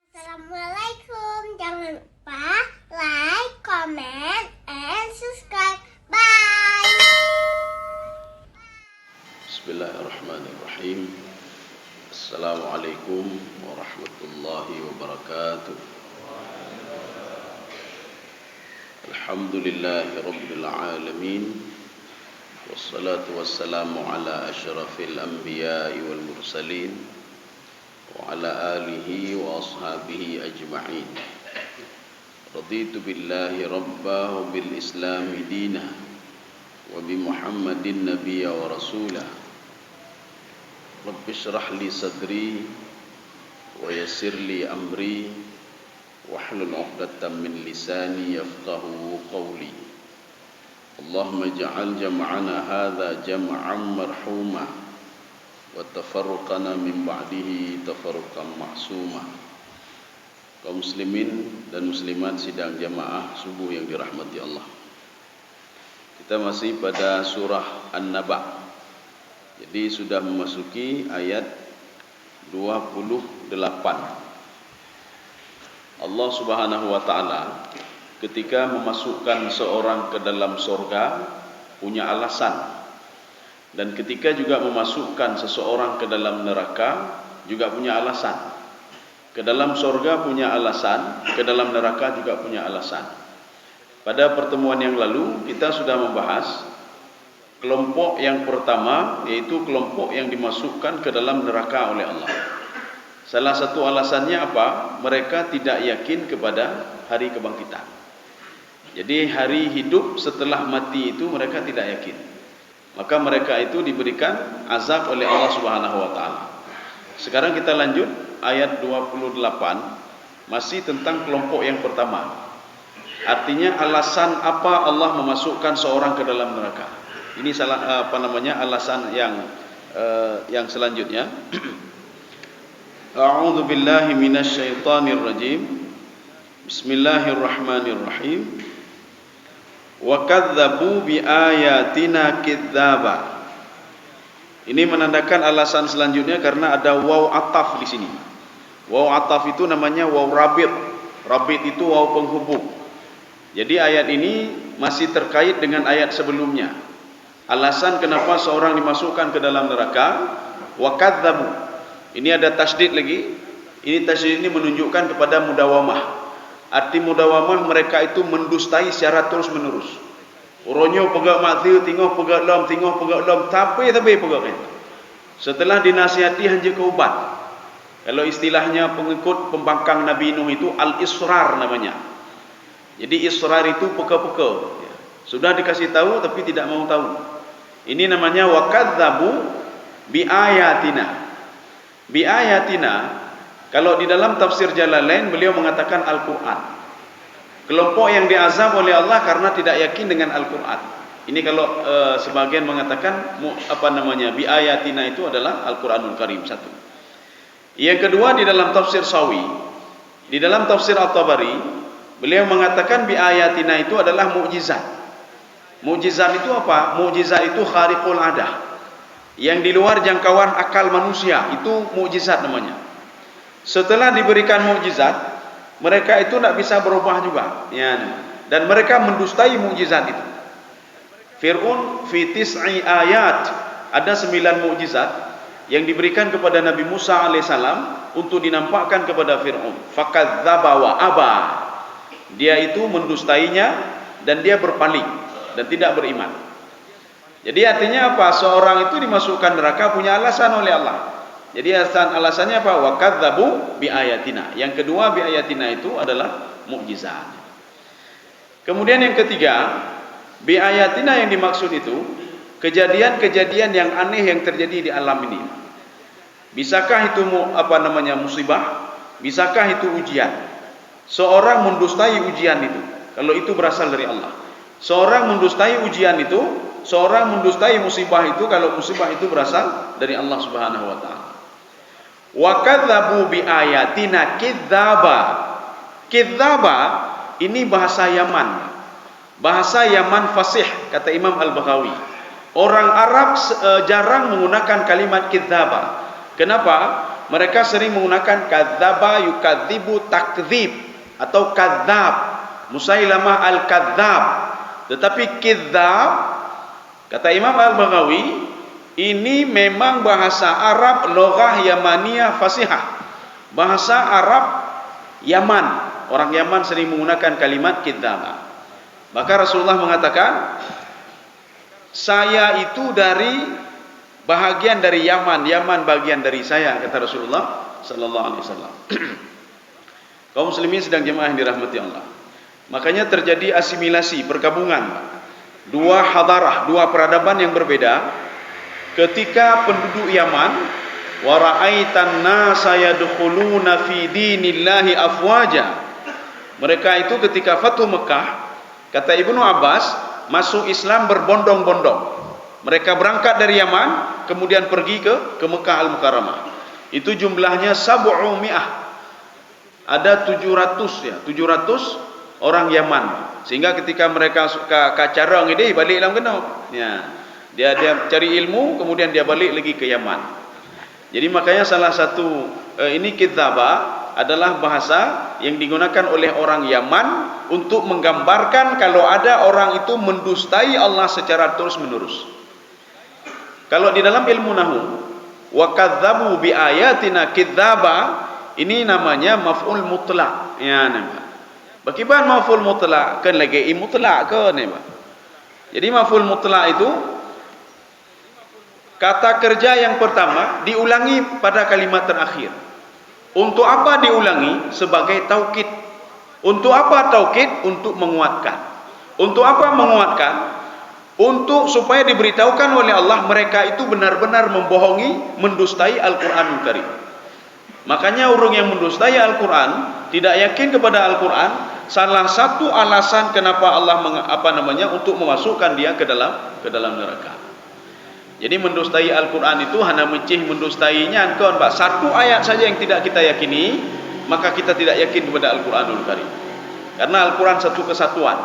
Assalamualaikum. Jangan lupa like, comment, and subscribe. Bye. Bismillahirrahmanirrahim. Assalamualaikum warahmatullahi wabarakatuh. Alhamdulillahi rabbil alamin. Wassalatu wassalamu ala asyrafil anbiya'i wal mursalin wa ala alihi wa ashabihi ajma'in. Raditu billahi rabba wa bil islami dinah wa bi Muhammadin nabiyya wa rasulah. Rabbi shrah li sadri wa yassir li amri wahlul 'uqdatam min lisani yafqahu qawli. Allahumma ij'al jam'ana hadza jam'an marhuma wa tafarruqana min ba'dihi tafarruqan ma'suma. Kaum muslimin dan muslimat sidang jamaah subuh yang dirahmati Allah. Kita masih pada surah An-Naba. Jadi sudah memasuki ayat 28. Allah Subhanahu wa taala ketika memasukkan seorang ke dalam surga punya alasan, dan ketika juga memasukkan seseorang ke dalam neraka juga punya alasan. Ke dalam surga punya alasan, ke dalam neraka juga punya alasan. Pada pertemuan yang lalu kita sudah membahas kelompok yang pertama, yaitu kelompok yang dimasukkan ke dalam neraka oleh Allah. Salah satu alasannya apa? Mereka tidak yakin kepada hari kebangkitan. Jadi hari hidup setelah mati itu mereka tidak yakin. Maka mereka itu diberikan azab oleh Allah Subhanahu wa taala. Sekarang kita lanjut ayat 28, masih tentang kelompok yang pertama. Artinya alasan apa Allah memasukkan seorang ke dalam neraka. Ini alasan yang selanjutnya. A'udzu billahi minasyaitonir rajim. Bismillahirrahmanirrahim. Wa kadzdzabu bi ayatina kidzaba. Ini menandakan alasan selanjutnya karena ada waw ataf di sini. Waw ataf itu namanya waw rabit. Rabit itu waw penghubung. Jadi ayat ini masih terkait dengan ayat sebelumnya. Alasan kenapa seorang dimasukkan ke dalam neraka, wa kadzdzabu. Ini ada tasydid lagi. Ini tasydid ini menunjukkan kepada mudawamah. Arti mudawamah, mereka itu mendustai secara terus menerus. Uronyo pegak mati, tengok pegak lam, tapi pegak kan. Setelah dinasihati hanya ke ubat. Kalau istilahnya pengikut pembangkang Nabi Nuh itu al-israr namanya. Jadi israr itu peka-peka. Sudah dikasih tahu tapi tidak mau tahu. Ini namanya wa kadzdzabu bi ayatina. Bi ayatina. Kalau di dalam tafsir Jalalain beliau mengatakan Al-Quran. Kelompok yang diazab oleh Allah karena tidak yakin dengan Al-Quran. Ini kalau sebagian mengatakan bi ayatina itu adalah Al-Quranul Karim, satu. Yang kedua di dalam tafsir Sawi, di dalam tafsir At-Tabari, beliau mengatakan bi ayatina itu adalah mukjizat. Mukjizat itu apa? Mukjizat itu khariqul adah. Yang di luar jangkauan akal manusia, itu mukjizat namanya. Setelah diberikan mukjizat, mereka itu tidak bisa berubah juga. Ya, dan mereka mendustai mukjizat itu. Fir'aun fi tis'i ayat, ada 9 mukjizat yang diberikan kepada Nabi Musa alaihissalam untuk dinampakkan kepada Fir'aun. Fakadzdzaba wa aba. Dia itu mendustainya dan dia berpaling dan tidak beriman. Jadi artinya apa? Seorang itu dimasukkan neraka punya alasan oleh Allah. Jadi alasannya apa? Wa kadzdzabu bi ayatina. Yang kedua bi ayatina itu adalah mukjizat. Kemudian yang ketiga, bi ayatina yang dimaksud itu kejadian-kejadian yang aneh yang terjadi di alam ini. Bisakah itu musibah? Bisakah itu ujian? Seorang mendustai ujian itu kalau itu berasal dari Allah. Seorang mendustai ujian itu, seorang mendustai musibah itu kalau musibah itu berasal dari Allah Subhanahu wa taala. Wa kadzdzabu bi ayatina kidzaba. Kidzaba ini bahasa Yaman. Bahasa Yaman fasih, kata Imam Al-Baghawi. Orang Arab jarang menggunakan kalimat kidzaba. Kenapa? mereka sering menggunakan kadzdzaba yukadzibu takdzib atau kadzdzab, Musailamah al-kadzdzab. Tetapi kidzdzab, kata Imam Al-Baghawi, ini memang bahasa Arab loghah Yamaniyah fasihah, bahasa Arab Yaman. Orang Yaman sering menggunakan kalimat kidzdzaba. Maka Rasulullah mengatakan, saya itu dari bahagian dari Yaman, Yaman bagian dari saya, kata Rasulullah sallallahu alaihi wasallam. Kaum muslimin sedang jemaah yang dirahmati Allah. Makanya terjadi asimilasi, pergabungan dua hadarah, dua peradaban yang berbeda. Ketika penduduk Yaman, wa ra'aitan nasa yadkhuluna fi dinillahi afwaja. Mereka itu ketika Fathu Mekah, kata Ibnu Abbas, masuk Islam berbondong-bondong. Mereka berangkat dari Yaman, kemudian pergi ke Mekah Al-Mukarramah. Itu jumlahnya 700. Ada 700 ya, 700 orang Yaman. Sehingga ketika mereka ke Carang ini balik dalam kenal. Ya. Dia cari ilmu, kemudian dia balik lagi ke Yaman. Jadi makanya salah satu ini kidzdzaba adalah bahasa yang digunakan oleh orang Yaman untuk menggambarkan kalau ada orang itu mendustai Allah secara terus-menerus. Kalau di dalam ilmu nahwu, wa kadzdzabu bi ayatina kidzdzaba, ini namanya maf'ul mutlak. Ya, nama. Bagaimana maf'ul mutlak? Kan lagi mutlak ke nama. Jadi maf'ul mutlak itu kata kerja yang pertama diulangi pada kalimat terakhir. Untuk apa diulangi? Sebagai taukid. Untuk apa taukid? Untuk menguatkan. Untuk apa menguatkan? Untuk supaya diberitahukan oleh Allah mereka itu benar-benar membohongi, mendustai Al-Qur'anul Karim. Makanya orang yang mendustai Al-Qur'an, tidak yakin kepada Al-Qur'an, salah satu alasan kenapa Allah untuk memasukkan dia ke dalam neraka. Jadi mendustai Al-Quran itu hanya mencih mendustainya kan, Pak. Satu ayat saja yang tidak kita yakini, maka kita tidak yakin kepada Al-Quranul Karim. Karena Al-Quran satu kesatuan.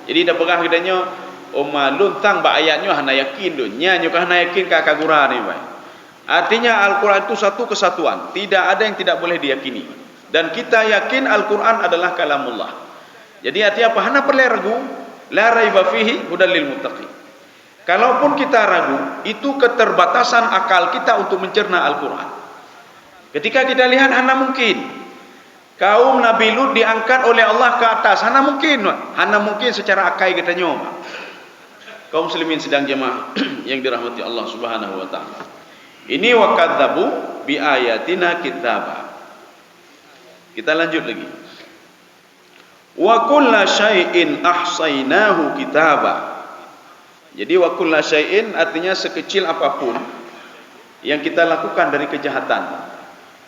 Jadi dah pegah kitanya, malun tang ba ayatnya hanya yakin tu, nyanyo hanya yakin ka kagura ni, Pak. Artinya Al-Quran itu satu kesatuan, tidak ada yang tidak boleh diyakini. Dan kita yakin Al-Quran adalah kalamullah. Jadi artinya apa? Hanya perlu ragu, la raiba fihi hudal lil muttaqin. Kalaupun kita ragu, itu keterbatasan akal kita untuk mencerna Al-Quran. Ketika kita lihat, hana mungkin kaum Nabi Lut diangkat oleh Allah ke atas, hana mungkin secara akal kita nyoma. Kaum muslimin sedang jemaah yang dirahmati Allah Subhanahu wa taala. Ini wa kadzdzabu bi ayatina kidzdzaba. Kita lanjut lagi. Wa kullu syai'in ahsainahu kitaba. Jadi wa kullu syai'in artinya sekecil apapun yang kita lakukan dari kejahatan.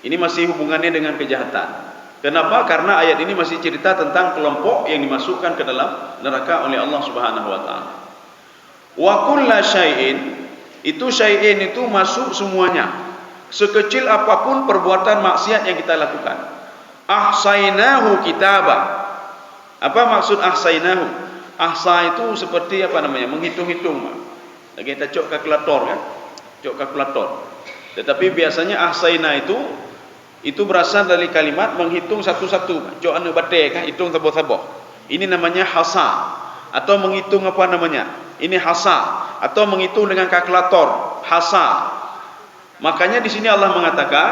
Ini masih hubungannya dengan kejahatan. Kenapa? Karena ayat ini masih cerita tentang kelompok yang dimasukkan ke dalam neraka oleh Allah Subhanahu wa taala. Wa kullu syai'in, itu syai'in itu masuk semuanya. Sekecil apapun perbuatan maksiat yang kita lakukan. Ahsainahu kitaba. Apa maksud ahsainahu? Ahsa itu seperti menghitung-hitung. Lagi kita cok kalkulator kan? Cok kalkulator. Tetapi biasanya ahsaina itu berasal dari kalimat menghitung satu-satu. Cok anu bate kan, hitung saboh-saboh. Ini namanya hasa. Atau menghitung ini hasa, atau menghitung dengan kalkulator, hasa. Makanya di sini Allah mengatakan,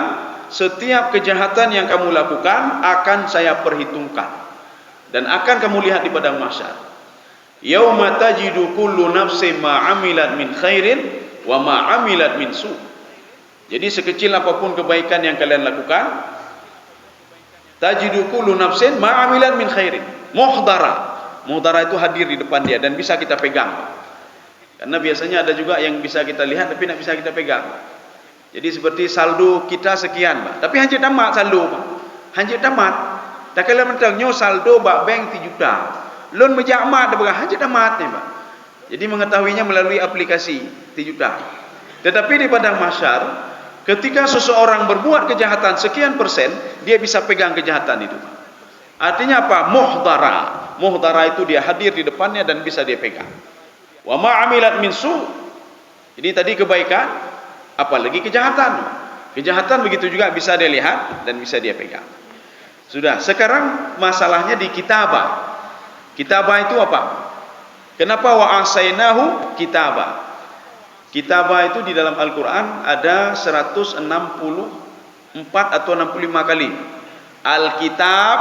setiap kejahatan yang kamu lakukan akan saya perhitungkan dan akan kamu lihat di padang mahsyar. Yauma tajidu kullu nafsin ma 'amilat min khairin wa ma 'amilat min su'. Jadi sekecil apapun kebaikan yang kalian lakukan, tajidu kullu nafsin ma 'amilat min khairin muhdara. Muhdara itu hadir di depan dia dan bisa kita pegang. Karena biasanya ada juga yang bisa kita lihat tapi tidak bisa kita pegang. Jadi seperti saldo kita sekian, Pak. Tapi hanya tamat saldo, Pak. Hanya tamat. Tak kala mentangnya saldo bak bank 3 juta. Lon menjamat dah berah hanya tamat ni, Pak. Jadi mengetahuinya melalui aplikasi 3 juta. Tetapi di padang mahsyar, ketika seseorang berbuat kejahatan sekian persen, dia bisa pegang kejahatan itu, Pak. Artinya apa? Muhdara. Muhdara itu dia hadir di depannya dan bisa dia pegang. Wa ma 'amilat min su'. Jadi tadi kebaikan, apalagi kejahatan. Kejahatan begitu juga bisa dia lihat dan bisa dia pegang. Sudah, sekarang masalahnya di kitabah. Kitabah itu apa? Kenapa wa asainahu kitabah? Kitabah itu di dalam Al-Quran ada 164 atau 65 kali. Al-Kitab,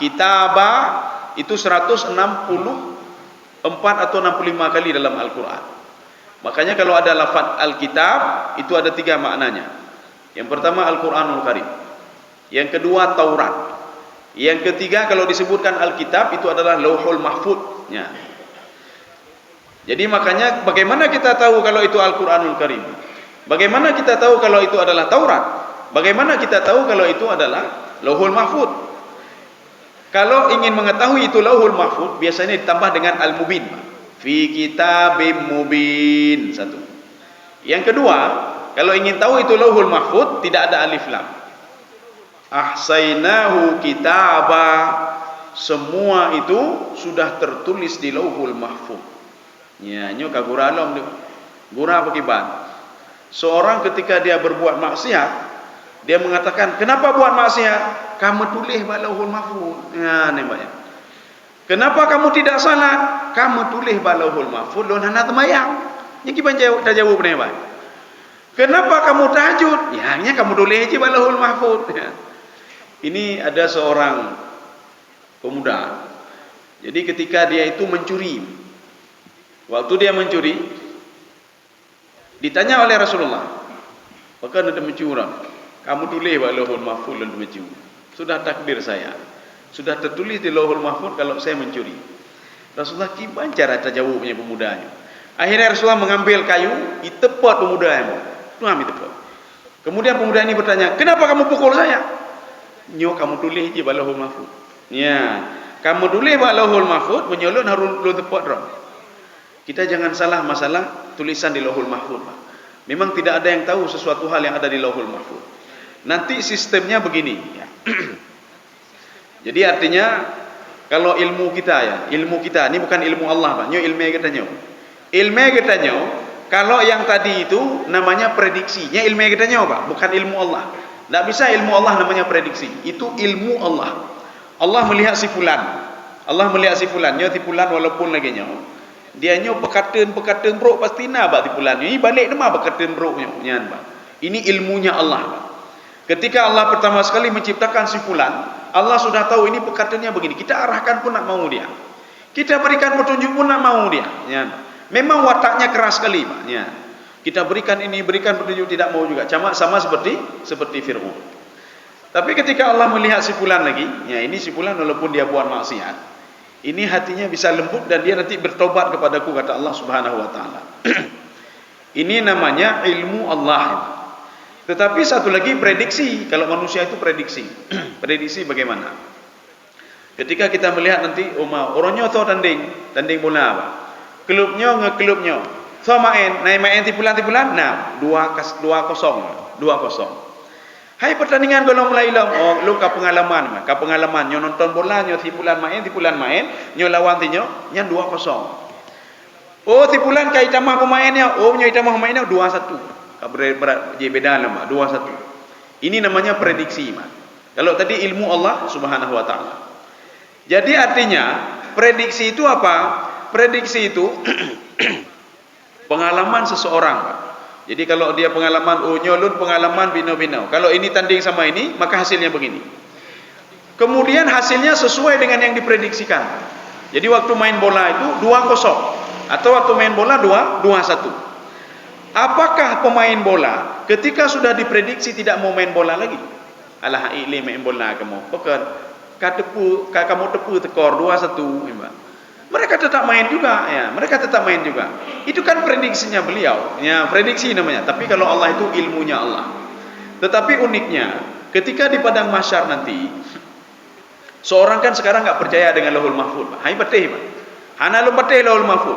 kitabah itu 164 atau 65 kali dalam Al-Quran. Makanya kalau ada lafaz Al-Kitab, itu ada 3 maknanya. Yang pertama Al-Quranul Karim, yang kedua Taurat, yang ketiga kalau disebutkan Alkitab itu adalah Lauhul Mahfuz. Ya. Jadi makanya bagaimana kita tahu kalau itu Al-Quranul Karim? Bagaimana kita tahu kalau itu adalah Taurat? Bagaimana kita tahu kalau itu adalah Lauhul Mahfuz? Kalau ingin mengetahui itu Lauhul Mahfuz, biasanya ditambah dengan Al-Mubin. Fi kitabim mubin. Satu. Yang kedua, kalau ingin tahu itu Lauhul Mahfuz, tidak ada alif lam. Ahsainahu kitaba, semua itu sudah tertulis di Lauhul Mahfuz. Ya, nyo kagura alom tu. Gura apa kiban? Seorang ketika dia berbuat maksiat, dia mengatakan, "Kenapa buat maksiat?" "Kamu tulis di Lauhul Mahfuz." Ya, namanya. "Kenapa kamu tidak salat?" "Kamu tulis di Lauhul Mahfuz, lon hana temayang." Nya kiban jawab ni ba. "Kenapa kamu tahajud?" Ya, nya kamu tulis di Lauhul Mahfuz. Ya. Ini ada seorang pemuda. Jadi ketika dia itu mencuri, waktu dia mencuri, ditanya oleh Rasulullah, "Apakah anda mencuri?" "Kamu tulis di Lauhul Mahfuz dan mencuri." "Sudah takdir saya, sudah tertulis di Lauhul Mahfuz kalau saya mencuri." Rasulullah kiban cara terjawabnya pemudanya. Akhirnya Rasulullah mengambil kayu, ditepot pemudanya. Tuam ditepot. Kemudian pemuda ini bertanya, "Kenapa kamu pukul saya?" "Nyo kamu tulis je Lauhul Mahfuz." Ya, kamu tulis Lauhul Mahfuz, menyolot harus lu tepot rom. Kita jangan salah masalah tulisan di Lauhul Mahfuz. Memang tidak ada yang tahu sesuatu hal yang ada di Lauhul Mahfuz. Nanti sistemnya begini ya. Jadi artinya kalau ilmu kita ini bukan ilmu Allah, Pak. Nyo ilmu kita nyo. Ilmu kita nyo, kalau yang tadi itu namanya prediksi. Nya ilmu kita nyo, Pak, bukan ilmu Allah. Tak bisa ilmu Allah namanya prediksi. Itu ilmu Allah. Allah melihat si fulan. Allah melihat si fulan. Nyo si fulan walaupun lagi nyo, dia nyo pekaten bro pasti na ba si fulan. Ini balik nama pekaten bro nyo. Nyan, Pak. Ini ilmunya Allah, Pak. Ketika Allah pertama sekali menciptakan si fulan, Allah sudah tahu ini pekatannya begini. Kita arahkan pun nak mau dia. Kita berikan petunjuk pun nak mau dia. Nyan. Memang wataknya keras sekali, Pak. Nyan. Kita berikan ini, berikan petunjuk, tidak mau juga. Sama seperti Fir'aun. Tapi ketika Allah melihat si fulan lagi, ya ini si fulan walaupun dia buat maksiat, ini hatinya bisa lembut dan dia nanti bertobat kepadaku, kata Allah Subhanahu wa taala. Ini namanya ilmu Allah. Tetapi satu lagi prediksi. Kalau manusia itu prediksi. Prediksi bagaimana? Ketika kita melihat nanti orangnya tho tanding bola apa? Klubnya ngeklubnya. So main tipulan, nah 2-0. Hai pertandingan golong mulai lam. Oh, lu ka pengalaman nyo nonton bola nyo tipulan main, nyo lawan ti nyo 2-0. Oh, tipulan kai tamah pemainnya, oh nyo tamah pemainnya 2-1. Ka berat beda lama 2-1. Ini namanya prediksi, Mas. Kalau tadi ilmu Allah Subhanahu wa taala. Jadi artinya prediksi itu apa? Prediksi itu pengalaman seseorang, Pak. Jadi kalau dia pengalaman nyolun pengalaman bino-bino. Kalau ini tanding sama ini, maka hasilnya begini. Kemudian hasilnya sesuai dengan yang diprediksikan. Jadi waktu main bola itu 2-0 atau waktu main bola 2-1. Apakah pemain bola ketika sudah diprediksi tidak mau main bola lagi? Alah ile main bola kamu. Bukan kamu tepu tekor 2-1, Mbak. Mereka tetap main juga, ya. Mereka tetap main juga. Itu kan prediksinya beliau, ya, prediksi namanya. Tapi kalau Allah itu ilmunya Allah. Tetapi uniknya, ketika di padang mahsyar nanti, seorang kan sekarang nggak percaya dengan Lauhul Mahfuz. Hai betih, Pak. Hana lu betih Lauhul Mahfuz.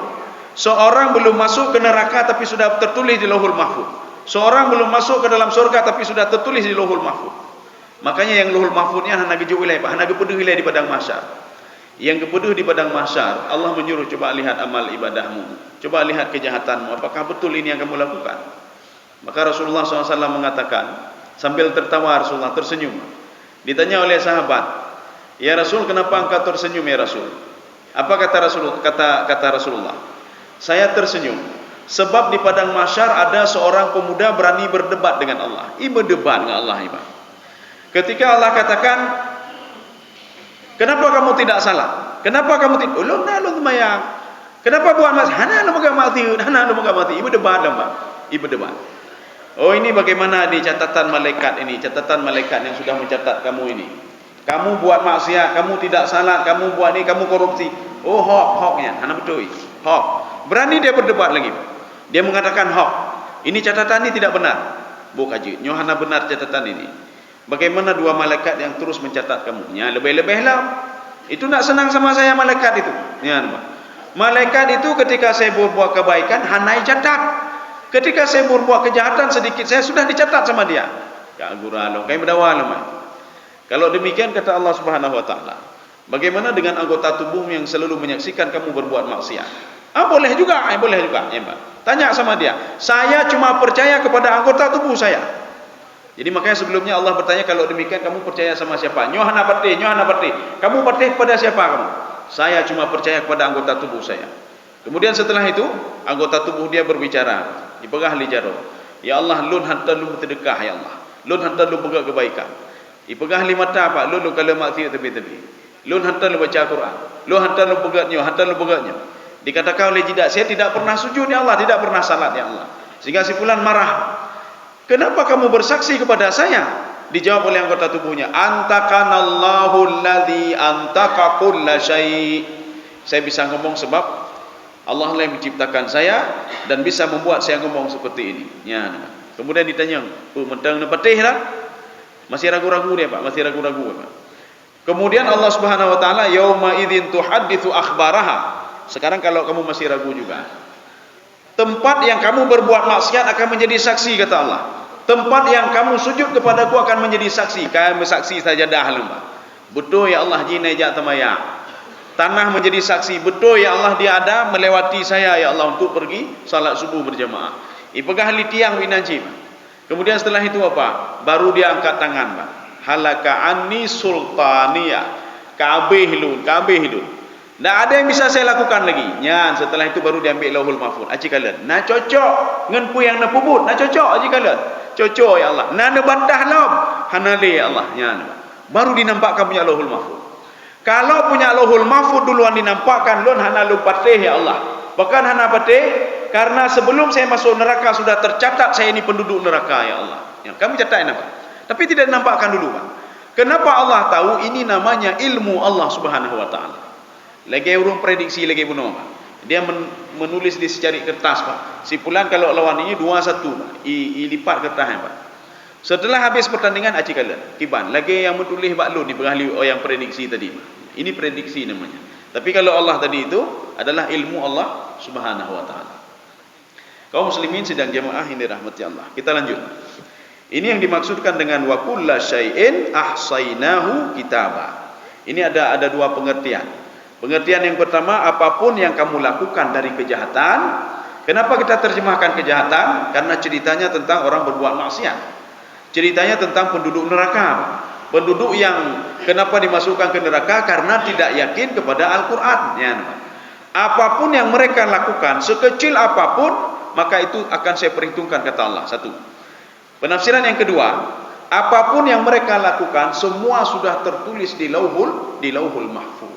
Seorang belum masuk ke neraka tapi sudah tertulis di Lauhul Mahfuz. Seorang belum masuk ke dalam surga tapi sudah tertulis di Lauhul Mahfuz. Makanya yang Lauhul Mahfuznya hana gejuk wilayah, Pak. Hana gepeduh wilayah di padang mahsyar. Yang kepeduh di padang mahsyar, Allah menyuruh, coba lihat amal ibadahmu, coba lihat kejahatanmu, apakah betul ini yang kamu lakukan? Maka Rasulullah SAW mengatakan, Sambil tertawa Rasulullah tersenyum. Ditanya oleh sahabat, "Ya Rasul, kenapa engkau tersenyum ya Rasul?" Apa kata Rasul? Kata Rasulullah, "Saya tersenyum sebab di padang mahsyar ada seorang pemuda berani berdebat dengan Allah." Berdebat dengan Allah, Ibu. Ketika Allah katakan, "Kenapa kamu tidak salah? Kenapa kamu tidak? Ulun nalun mayang. Kenapa buat mas? Hana lu maga mati, hana lu maga mati." Ibu debat lembah. Ibu debat. Oh, ini bagaimana di catatan malaikat ini, catatan malaikat yang sudah mencatat kamu ini. Kamu buat maksiat, kamu tidak salat, kamu buat ini, kamu korupsi. Oh, hoknya, hana betul. Hok. Berani dia berdebat lagi. Dia mengatakan hok. Ini catatan ini tidak benar. Bu kaji, nyo hana benar catatan ini. Bagaimana dua malaikat yang terus mencatat kamu? Ya, lebih-lebihlah. Itu nak senang sama saya malaikat itu. Ya, malaikat itu ketika saya berbuat kebaikan, hanai catat. Ketika saya berbuat kejahatan sedikit, saya sudah dicatat sama dia. Ya guralo, kayak berdawal mah. Kalau demikian kata Allah Subhanahu wa taala, bagaimana dengan anggota tubuhmu yang selalu menyaksikan kamu berbuat maksiat? Boleh juga, boleh juga, ya, Pak. Tanya sama dia. Saya cuma percaya kepada anggota tubuh saya. Jadi makanya sebelumnya Allah bertanya, kalau demikian kamu percaya sama siapa? Nyohana pati. Kamu pati kepada siapa kamu? Saya cuma percaya kepada anggota tubuh saya. Kemudian setelah itu, anggota tubuh dia berbicara. Dipegah lijaro. Ya Allah, lun hantar lu bersedekah ya Allah. Lun hantar lu buat kebaikan. Dipegah lima mata apa? Lun kalau maksiat tepi-tepi. Lun hantar lu baca Quran. Lun hantar lu begatnya, hantar lu begatnya. Dikatakan oleh jidat, saya tidak pernah sujud ya Allah, tidak pernah salat ya Allah. Sehingga si fulan marah. Kenapa kamu bersaksi kepada saya? Dijawab oleh anggota tubuhnya, antakanallahu alladzi antaka kulla syai'. Saya bisa ngomong sebab Allah lah yang menciptakan saya dan bisa membuat saya ngomong seperti ini. Ya. Kemudian ditanya, mentang nepatih lah. Masih ragu-ragu dia, Pak, masih ragu-ragu, Pak. Kemudian Allah Subhanahu wa taala, yauma idzin tuhadditsu akhbaraha. Sekarang kalau kamu masih ragu juga, tempat yang kamu berbuat maksiat akan menjadi saksi, kata Allah. Tempat yang kamu sujud kepadaku akan menjadi saksi. Kami saksi saja dah lembah. Betul ya Allah, jinai jak temaya. Tanah menjadi saksi. Betul ya Allah, dia ada melewati saya ya Allah untuk pergi salat subuh berjamaah. Ipegah li tiang winanji. Kemudian setelah itu apa? Baru dia angkat tangan, Pak. Halaka anni sultaniya. Kabeh lu. Tak ada yang bisa saya lakukan lagi. Nyan, setelah itu baru dia ambil Lauhul Mahfuz. Aji kalian. Nah cocok ngan pu yang na pubut. Nah cocok aji kalian. Cocok ya Allah. Nah na bantah lam. Hanale ya Allah. Nyan. Baru dinampakkan punya Lauhul Mahfuz. Kalau punya Lauhul Mahfuz duluan dinampakkan, lun hana lu patih ya Allah. Bahkan hana patih karena sebelum saya masuk neraka sudah tercatat saya ini penduduk neraka ya Allah. Ya, kami catat apa? Tapi tidak dinampakkan dulu, Pak. Kenapa Allah tahu? Ini namanya ilmu Allah Subhanahu wa taala. Lagi urung prediksi lagi bunuh, Pak. Dia menulis di secari kertas, Pak. Si pulang kalau lawan ini 2-1, Pak. Lipat kertasnya, Pak. Setelah habis pertandingan aci kalian kiban lagi yang menulis baklun di pengali yang prediksi tadi. Ini prediksi namanya. Tapi kalau Allah tadi itu adalah ilmu Allah Subhanahu wa taala. Kaum muslimin sedang jamaah ini rahmati Allah. Kita lanjut. Ini yang dimaksudkan dengan wa kullu syai'in ahsainahu kitaba. Ini ada dua pengertian. Pengertian yang pertama, apapun yang kamu lakukan dari kejahatan. Kenapa kita terjemahkan kejahatan? Karena ceritanya tentang orang berbuat maksiat. Ceritanya tentang penduduk neraka. Penduduk yang kenapa dimasukkan ke neraka? Karena tidak yakin kepada Al-Quran. Ya, apapun yang mereka lakukan, sekecil apapun, maka itu akan saya perhitungkan, kata Allah. Satu. Penafsiran yang kedua, apapun yang mereka lakukan, semua sudah tertulis di Lauhul Mahfuz.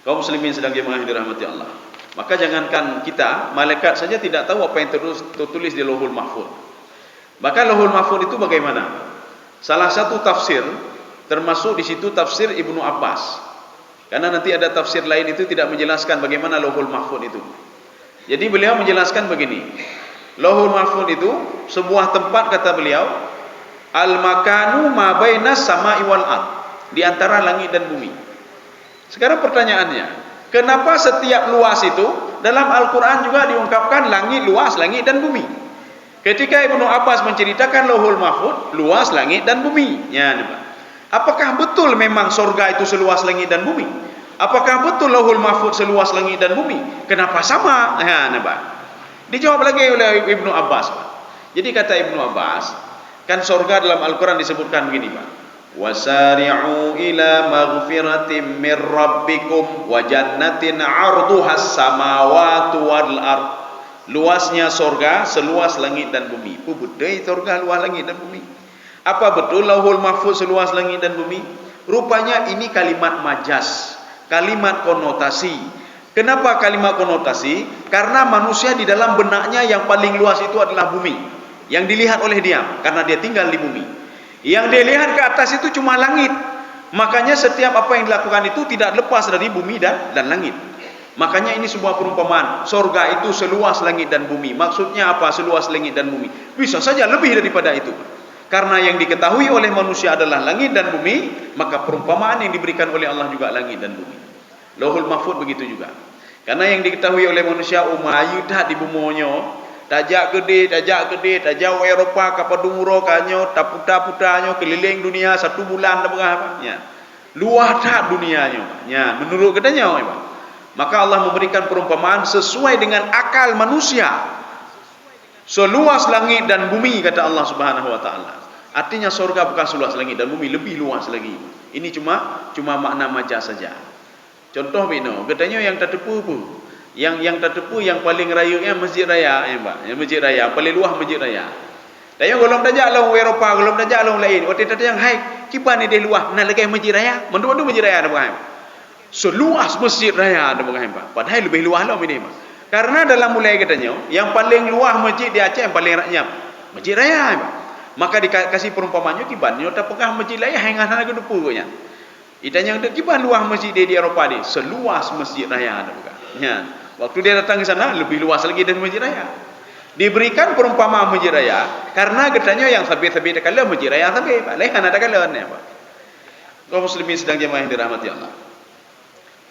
Kaum muslimin sedang jemaah dirahmati Allah. Maka jangankan kita, malaikat saja tidak tahu apa yang tertulis di Lauhul Mahfuz. Maka Lauhul Mahfuz itu bagaimana? Salah satu tafsir, termasuk di situ tafsir Ibnu Abbas. Karena nanti ada tafsir lain itu tidak menjelaskan bagaimana Lauhul Mahfuz itu. Jadi beliau menjelaskan begini. Lauhul Mahfuz itu sebuah tempat, kata beliau, al-makanu ma bainas sama'i wal ard, di antara langit dan bumi. Sekarang pertanyaannya, kenapa setiap luas itu dalam Al-Quran juga diungkapkan langit luas, langit dan bumi? Ketika Ibnu Abbas menceritakan Lauhul Mahfuz, luas langit dan bumi. Ya, apakah betul memang surga itu seluas langit dan bumi? Apakah betul Lauhul Mahfuz seluas langit dan bumi? Kenapa sama? Ya, Dijawab lagi oleh Ibnu Abbas. Jadi kata Ibnu Abbas, Kan surga dalam Al-Quran disebutkan begini, Pak. Wasari'u ila maghfiratin min rabbikum wa jannatin 'arduhas samawati wal ard. Luasnya surga seluas langit dan bumi. Betul surga luas langit dan bumi. Apa betul Lauhul Mahfuz seluas langit dan bumi? Rupanya ini kalimat majas, kalimat konotasi. Kenapa kalimat konotasi? Karena manusia di dalam benaknya yang paling luas itu adalah bumi, yang dilihat oleh dia, karena dia tinggal di bumi. Yang dia lihat ke atas itu cuma langit. Makanya setiap apa yang dilakukan itu tidak lepas dari bumi dan langit. Makanya ini sebuah perumpamaan. Surga itu seluas langit dan bumi. Maksudnya apa seluas langit dan bumi? Bisa saja lebih daripada itu. Karena yang diketahui oleh manusia adalah langit dan bumi, maka perumpamaan yang diberikan oleh Allah juga langit dan bumi. Lauhul Mahfuz begitu juga. Karena yang diketahui oleh manusia umayu dah di bumonyo, tajak gede, tajak Eropa kapadumuro kanyo, taputa-putanyo keliling dunia 1 bulan dah berapa. Ya. Luas dah dunianya. Ya, menurut katanya, Pak. Maka Allah memberikan perumpamaan sesuai dengan akal manusia. Seluas langit dan bumi, kata Allah Subhanahu wa taala. Artinya surga bukan seluas langit dan bumi, lebih luas lagi. Ini cuma makna majaz saja. Contoh bino, katanya yang tertipu apa? Yang tertipu yang paling rayunya Masjid Raya, ya Pak. Yang Masjid Raya, paling luas Masjid Raya. Tanya golong tajak long Eropa, golong tajak long lain. Waktu tadi yang hai, kipan ni dia luas, nak lagi Masjid Raya. Mandu Masjid Raya ada bukan? Seluas Masjid Raya ada bukan, Pak? Padahal lebih luas lah ini, Pak. Karena dalam mulai katanya, yang paling luas masjid di Aceh yang paling rakyat Masjid Raya, Pak. Maka dikasih perumpamannya kiban, nyo tak pegah Masjid Raya hang sana ke depu nya. Itanya yang kiban luas masjid di Eropa ni, seluas Masjid Raya ada bukan. Ya. Waktu dia datang ke sana lebih luas lagi dari Masjid Raya. Diberikan perumpamaan Masjid Raya karena katanya yang sabit-sabit kala Masjid Raya sabit, Pak. Lain ada kala ni, Pak. Kaum muslimin sedang jemaah yang dirahmati Allah.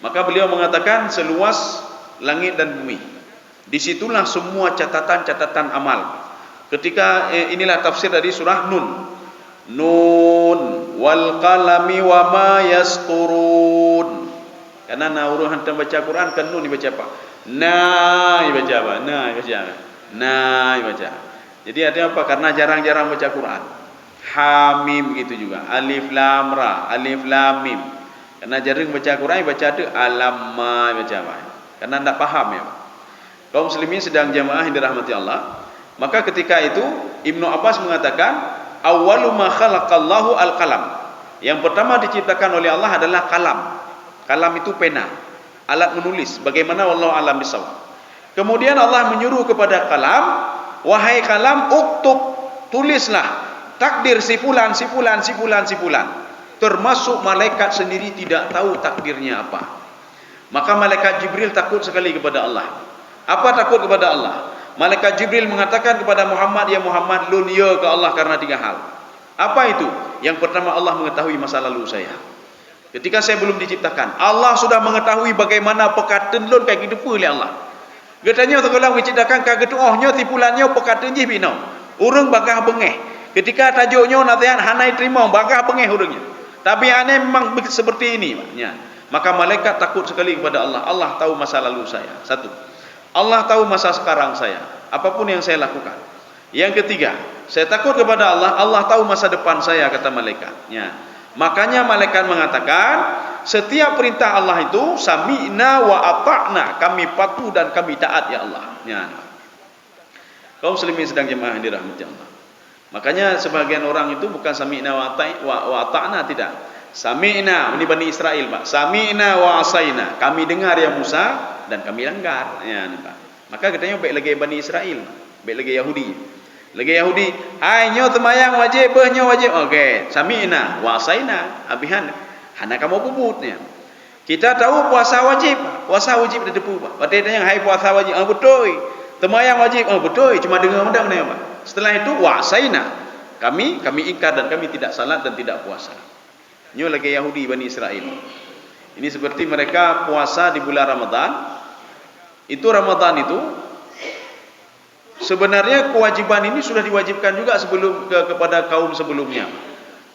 Maka beliau mengatakan seluas langit dan bumi. Disitulah semua catatan-catatan amal. Ketika inilah tafsir dari surah Nun. Nun wal qalami wa ma yasturun. Karena nauru hantam baca Quran kan nun dibaca apa? Dibaca apa? Dibaca. Jadi artinya apa? Karena jarang-jarang baca Quran. Hamim gitu juga. Alif lam ra, alif lam mim. Karena jarang baca Quran baca tu alam ma baca apa? Karena tidak paham ya. Kaum muslimin sedang jamaah yang dirahmati Allah. Maka ketika itu Ibnu Abbas mengatakan awwalu ma khalaqallahu al-qalam. Yang pertama diciptakan oleh Allah adalah kalam. Kalam itu pena, alat menulis. Bagaimana wallahu alam bisawab. Kemudian Allah menyuruh kepada kalam, wahai kalam uktub, tulislah takdir si fulan. Termasuk malaikat sendiri tidak tahu takdirnya apa. Maka malaikat Jibril takut sekali kepada Allah. Apa takut kepada Allah? Malaikat Jibril mengatakan kepada Muhammad, ya Muhammad, lun ya ke Allah karena 3 hal. Apa itu? Yang pertama, Allah mengetahui masa lalu saya. Ketika saya belum diciptakan, Allah sudah mengetahui bagaimana pekatan lun kayak gitu oleh Allah. Katanya kalau diciptakan kaget ohnya tipulannya pekatan je bino. Urang bagah bengeh. Ketika tajuknya nasihat hanai terima bagah bengeh urangnya. Tapi aneh memang seperti ini, maknya. Maka malaikat takut sekali kepada Allah. Allah tahu masa lalu saya. 1. Allah tahu masa sekarang saya. Apapun yang saya lakukan. Yang ketiga, saya takut kepada Allah. Allah tahu masa depan saya, kata malaikat. Ya. Makanya malaikat mengatakan, setiap perintah Allah itu sami'na wa ata'na. Kami patuh dan kami taat ya Allah. Ya. Kaum muslimin sedang jemaah yang dirahmati Allah. Makanya sebagian orang itu bukan sami'na wa ata'na, tidak. Sami'na, ini Bani Israel, Pak. Sami'na wa asaina. Kami dengar ya Musa dan kami langgar. Ya, Pak. Maka katanya baik lagi Bani Israel, baik lagi Yahudi. Lagi Yahudi, hai nyo temayang wajib, nyo wajib. Okey, sami'na wa asaina. Abihan hana kamu puputnya. Kita tahu puasa wajib dah depu, Pak. Waktu tanya hai puasa wajib, betul. Temayang wajib, betul. Cuma dengar undang ni, Pak. Setelah itu wa asaina. Kami ingkar dan kami tidak salat dan tidak puasa. Nyo lagi Yahudi Bani Israel. Ini seperti mereka puasa di bulan Ramadan. Itu Ramadan itu sebenarnya kewajiban ini sudah diwajibkan juga sebelum kepada kaum sebelumnya.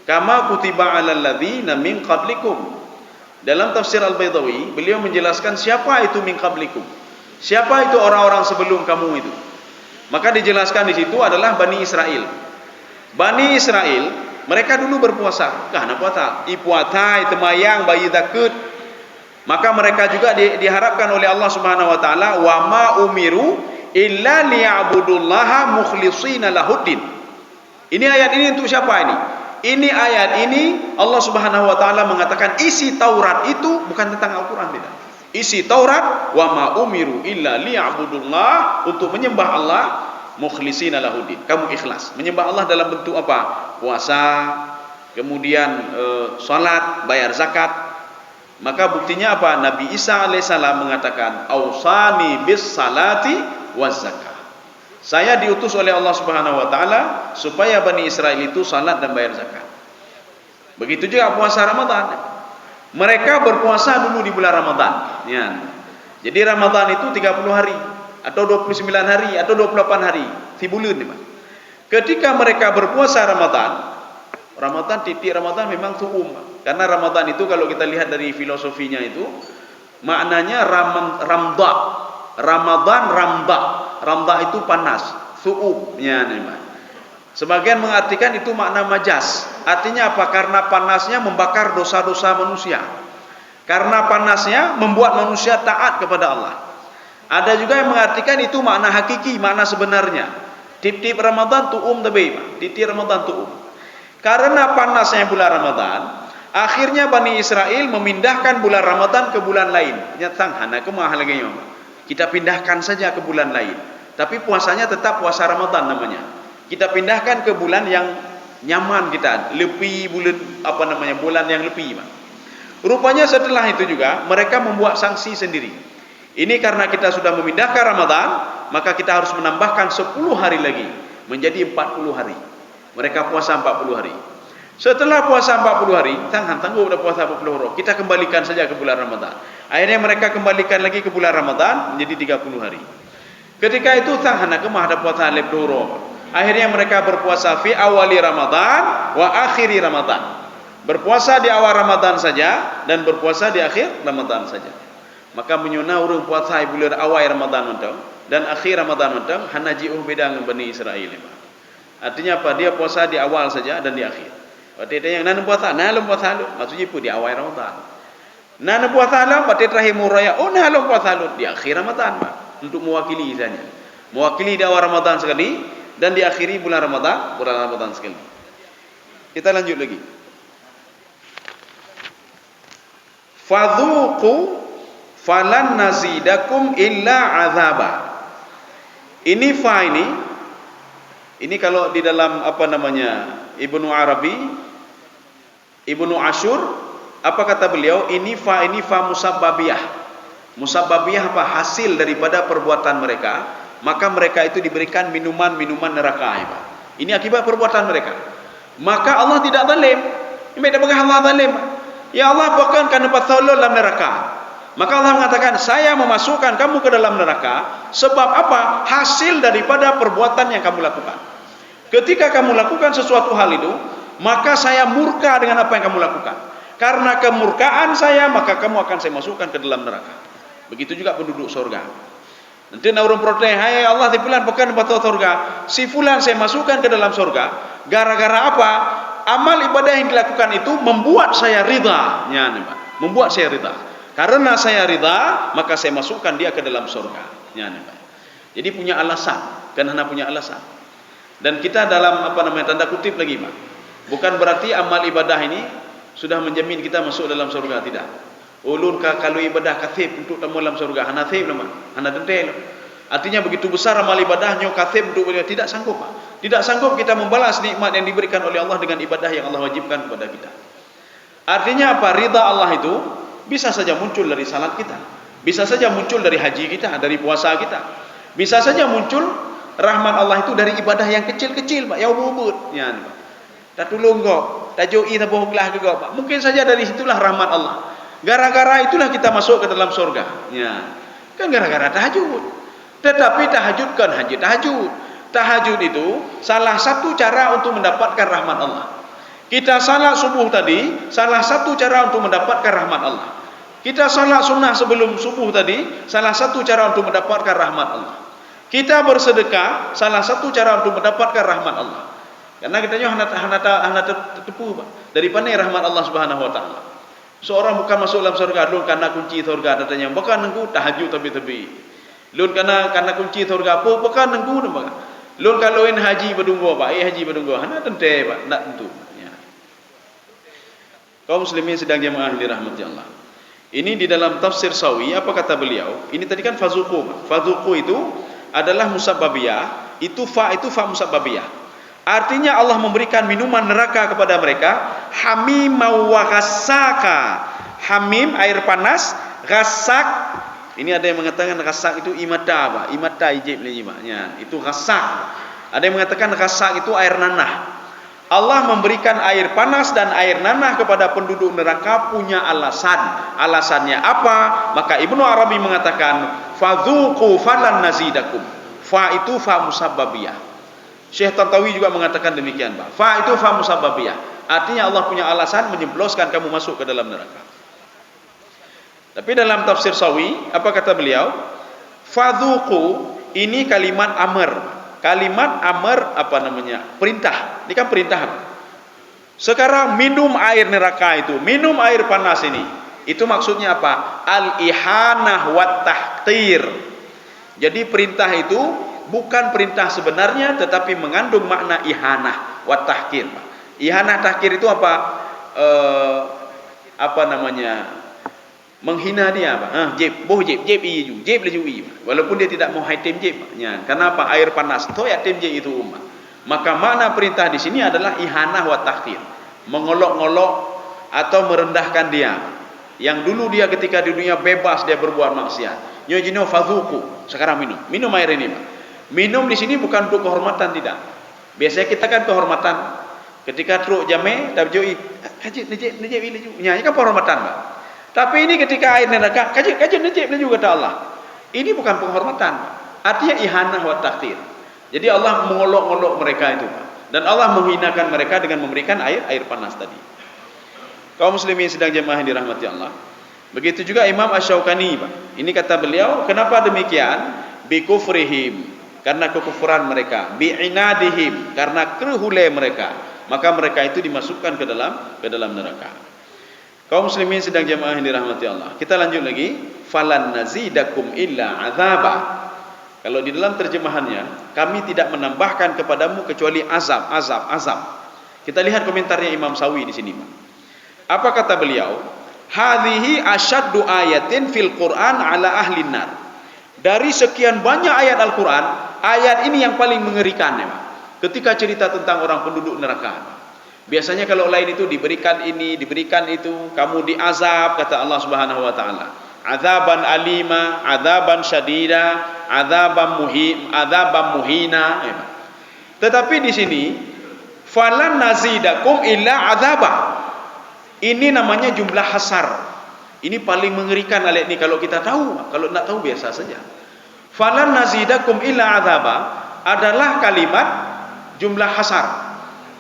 Kama kutiba 'alal ladzina min qablikum. Dalam tafsir Al-Baydawi, beliau menjelaskan siapa itu min qablikum. Siapa itu orang-orang sebelum kamu itu? Maka dijelaskan di situ adalah Bani Israel. Bani Israel, mereka dulu berpuasa. Karena puasa, ipuatai temayang bayi takut. Maka mereka juga diharapkan oleh Allah Subhanahu wa taala, wa ma umiru illa liya'budullaha mukhlishina lahuddin. Ini ayat ini untuk siapa ini? Ini ayat ini Allah Subhanahu wa taala mengatakan isi Taurat itu bukan tentang Al-Qur'an, tidak. Isi Taurat, wa ma umiru illa liya'budullah, untuk menyembah Allah mukhlishina lahuddin. Kamu ikhlas menyembah Allah dalam bentuk apa? Puasa, kemudian salat, bayar zakat. Maka buktinya apa? Nabi Isa alaihissalam mengatakan, "Ausani bis salati waz zakah." Saya diutus oleh Allah Subhanahu wa taala supaya Bani Israel itu salat dan bayar zakat. Begitu juga puasa Ramadan. Mereka berpuasa dulu di bulan Ramadan, ya. Jadi Ramadan itu 30 hari atau 29 hari atau 28 hari, tibulan, Pak. Ketika mereka berpuasa Ramadan titik Ramadan memang tu'um. Karena Ramadan itu kalau kita lihat dari filosofinya itu maknanya ramda. Ramadan ramda itu panas, su'ub, ya nih. Sebagian mengartikan itu makna majas. Artinya apa? Karena panasnya membakar dosa-dosa manusia. Karena panasnya membuat manusia taat kepada Allah. Ada juga yang mengartikan itu makna hakiki, makna sebenarnya. Tip-tip Ramadan tu'um tabi, tip-tip Ramadan tu'um. Karena panasnya bulan Ramadan, akhirnya Bani Israel memindahkan bulan Ramadan ke bulan lain. Kita pindahkan saja ke bulan lain. Tapi puasanya tetap puasa Ramadan namanya. Kita pindahkan ke bulan yang nyaman kita, lebih bulan yang lebih. Rupanya setelah itu juga mereka membuat sanksi sendiri. Ini karena kita sudah memindahkan Ramadan, maka kita harus menambahkan 10 hari lagi menjadi 40 hari. Mereka puasa 40 hari. Setelah puasa 40 hari, tangguh dah puasa 40 hari. Kita kembalikan saja ke bulan Ramadan. Akhirnya mereka kembalikan lagi ke bulan Ramadan menjadi 30 hari. Ketika itu tanghana kemah ada puasa 40 hari. Akhirnya mereka berpuasa fi awali Ramadan wa akhiri Ramadan. Berpuasa di awal Ramadan saja dan berpuasa di akhir Ramadan saja. Maka menyuna urang puasa bulan awal Ramadan dan akhir Ramadan hanaji'uh beda dengan Bani Israel. Artinya apa? Dia puasa di awal saja dan di akhir. Berarti ada yang nanam puasa lu. Maksudnya pun di awal Ramadan. Nanam puasa lu, berarti terakhir muraya. Oh, nanam puasa lu di akhir Ramadan, Pak. Untuk mewakili misalnya. Mewakili di awal Ramadan sekali dan diakhiri bulan Ramadan sekali. Kita lanjut lagi. Fadhuqu falan nazidakum illa azaba. Ini fa ini kalau di dalam Ibnu Arabi, Ibnu Ashur, apa kata beliau? Ini fa musabbabiyah. Musabbabiyah apa? Hasil daripada perbuatan mereka, maka mereka itu diberikan minuman-minuman neraka. Ini akibat perbuatan mereka. Maka Allah tidak zalim. Ini tidak bagah Allah zalim. Ya Allah bukan karena patholol dalam neraka. Maka Allah mengatakan, saya memasukkan kamu ke dalam neraka sebab apa? Hasil daripada perbuatan yang kamu lakukan. Ketika kamu lakukan sesuatu hal itu, maka saya murka dengan apa yang kamu lakukan. Karena kemurkaan saya, maka kamu akan saya masukkan ke dalam neraka. Begitu juga penduduk surga. Nanti orang protes, hai Allah di fulan bukan batu surga. Si fulan saya masukkan ke dalam surga. Gara-gara apa? Amal ibadah yang dilakukan itu membuat saya ridha. Membuat saya ridha. Karena saya ridha, maka saya masukkan dia ke dalam surga. Jadi punya alasan. Karena punya alasan. Dan kita dalam tanda kutip lagi, Pak. Bukan berarti amal ibadah ini sudah menjamin kita masuk dalam surga, tidak. Ulun kalau ibadah kathib untuk tamu dalam surga, hana thib nama, hana dentel. Artinya begitu besar amal ibadahnya kathib untuk tidak sanggup, Pak. Tidak sanggup kita membalas nikmat yang diberikan oleh Allah dengan ibadah yang Allah wajibkan kepada kita. Artinya apa? Ridha Allah itu bisa saja muncul dari salat kita, bisa saja muncul dari haji kita, dari puasa kita, bisa saja muncul rahmat Allah itu dari ibadah yang kecil-kecil, Pak, yang ubud. Tak tolong kau, tak jauhi tak bohonglah ke kau, Pak. Mungkin saja dari situlah rahmat Allah. Gara-gara itulah kita masuk ke dalam surga. Kan gara-gara tahajud. Tetapi tahajud kan haji tahajud. Tahajud itu salah satu cara untuk mendapatkan rahmat Allah. Kita salat subuh tadi, salah satu cara untuk mendapatkan rahmat Allah. Kita salat sunnah sebelum subuh tadi, salah satu cara untuk mendapatkan rahmat Allah. Kita bersedekah, salah satu cara untuk mendapatkan rahmat Allah. Karena katanya hana tertipu dari pandai rahmat Allah Subhanahu wa taala. Seorang bukan masuk dalam surga lun karena kunci surga katanya, bukan nengku tahajud tapi. Lun karena kunci surga apa bukan nengku nama. Lun kalau haji berdunggu pak, haji berdunggu hana tente pak, nak tentu. Ya. Kaum muslimin sedang jemaah dirahmati Allah. Ini di dalam tafsir Sawi apa kata beliau? Ini tadi kan fazuqu. Fazuqu itu adalah musabbabiyah, itu fa musabbabiyah. Artinya Allah memberikan minuman neraka kepada mereka, hamim wa ghassaka. Hamim air panas, ghassak. Ini ada yang mengatakan ghassak itu imata apa? Imata ijib lima. Itu ghassak. Ada yang mengatakan ghassak itu air nanah. Allah memberikan air panas dan air nanah kepada penduduk neraka punya alasan. Alasannya apa? Maka Ibnu Arabi mengatakan fadzuqu falan nazidakum. Fa itu fa musabbabiyah. Syekh Tantawi juga mengatakan demikian, Pak. Fa itu fa musabbabiyah. Artinya Allah punya alasan menjebloskan kamu masuk ke dalam neraka. Tapi dalam tafsir Sawi, apa kata beliau? Fadzuqu ini kalimat amr. Kalimat amr apa namanya? Perintah. Ini kan perintah. Sekarang minum air neraka itu, minum air panas ini. Itu maksudnya apa? Al-ihanah wat tahqir. Jadi perintah itu bukan perintah sebenarnya, tetapi mengandung makna ihanah wa tahkir. Ihanah tahkir itu apa? Apa namanya? Menghina dia apa? Jeb iju, jeb leju iju. Walaupun dia tidak mau haitim jeb. Ya, kenapa air panas? Toh ya tim jeb itu umat. Maka makna perintah di sini adalah ihanah wa tahkir. Mengolok-olok atau merendahkan dia. Yang dulu dia ketika di dunia bebas dia berbuat maksiat. Nyojino fadzuku. Sekarang minum air ini, Pak. Minum di sini bukan untuk kehormatan, tidak. Biasanya kita kan kehormatan. Ketika truk jame, tabjoi, kajit nejep ilaju. Ya, ini kan penghormatan, Pak. Tapi ini ketika air neraka, kajit nejep ilaju kata Allah. Ini bukan penghormatan, Pak. Artinya ihanah wa takdir. Jadi Allah mengolok-olok mereka itu, Pak. Dan Allah menghinakan mereka dengan memberikan air panas tadi. Kaum muslimin sedang jemaah yang dirahmati Allah. Begitu juga Imam Asy-Syaukani, Pak. Ini kata beliau, kenapa demikian? Bikufrihim, karena kekufuran mereka, bi'inadihim, karena kerhule mereka, maka mereka itu dimasukkan ke dalam neraka. Kaum muslimin sedang jemaah yang dirahmati Allah. Kita lanjut lagi, falan nazidakum illa azaba. Kalau di dalam terjemahannya, kami tidak menambahkan kepadamu kecuali azab. Kita lihat komentarnya Imam Sawi di sini, Pak. Apa kata beliau? Hadhihi asyaddu ayatin fil Qur'an ala ahlin nar. Dari sekian banyak ayat Al-Quran, ayat ini yang paling mengerikan, ya, Pak. Ketika cerita tentang orang penduduk neraka. Biasanya kalau lain itu diberikan ini, diberikan itu, kamu diazab, kata Allah Subhanahu wa taala. Azaban alima, azaban syadida, azaban muhina, ya, Pak. Tetapi di sini falan nazidakum illa azaba. Ini namanya jumlah hasar. Ini paling mengerikan ayat ini kalau kita tahu. Kalau tidak tahu biasa saja. Falan nazidakum illa azaba adalah kalimat jumlah hasar